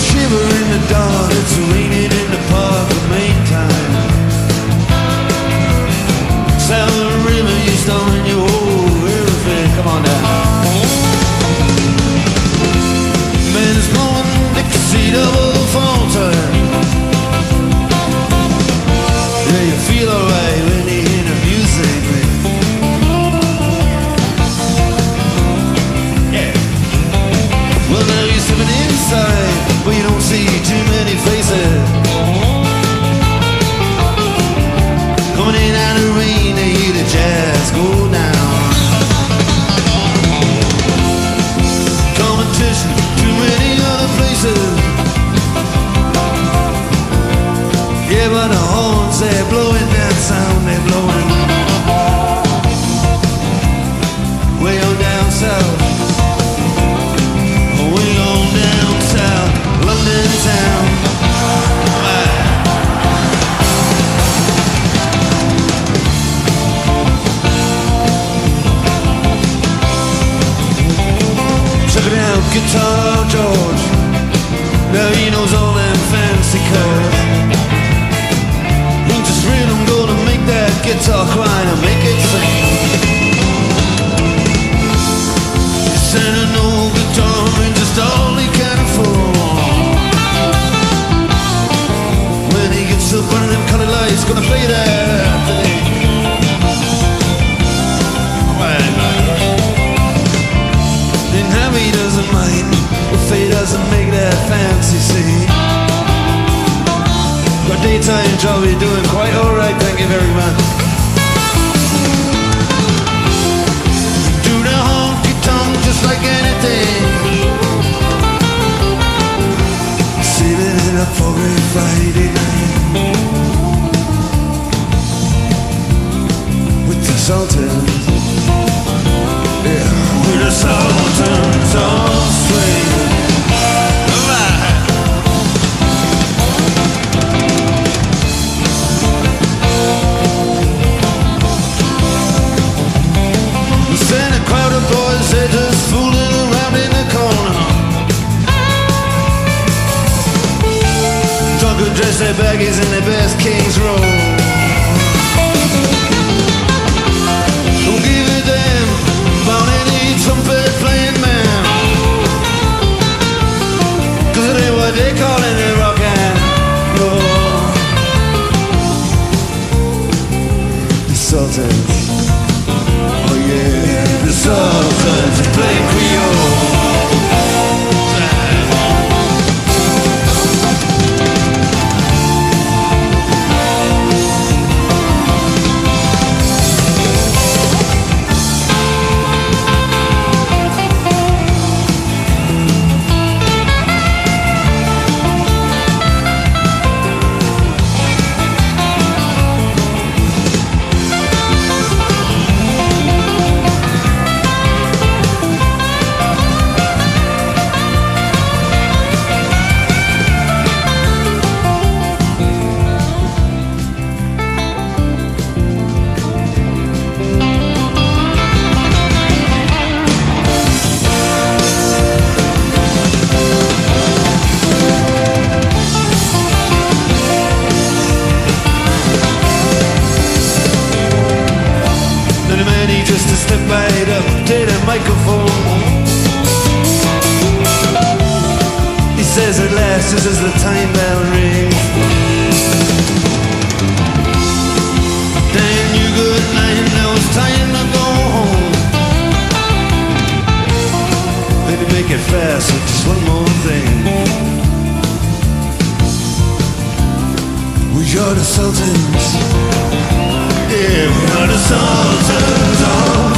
shiver in the dark, it's raining in the park, the main time. Sound of the river, you stolen your whole everything. Come on down. Man is blowing Dixie double falter. Yeah, you feel alright when you hear the music, man. Yeah. Well, now you're sitting inside, but you don't see too many faces. Coming in out of the rain, they hear the jazz go down. Competition, too many other places. Yeah, but the horns, they're blowing that sound, they're blowing way on down south. Way on down south, London town. Check it out, Guitar George. Now he knows all them fancy chords. He just rhythm gonna make that guitar cry and make it sing. Send an old guitar and just all he can afford. When he gets up under them colored lights, gonna play that thing. Then Harry doesn't mind if he doesn't make that fancy scene. Got daytime job, you're doing quite alright, thank you very much. Do the honky tonk just like anything. Saving it up for a Friday night with the Sultans. Yeah, with the Sultans on swing. And a crowd of boys, they're just fooling around in the corner. Drunk and dressed their baggies in their best King's Row. Don't give a damn about any trumpet playing man, 'cause it ain't what they callin' it rock and roll. The Sultans. Oh yeah, the Sultans play Creole. Just to step right up to the microphone. He says at last, just as the time bell rings, Dan, you good night, now it's time to go home. Let me make it fast with just one more thing. We are the Sultans. Yeah, we are the Sultans. Oh.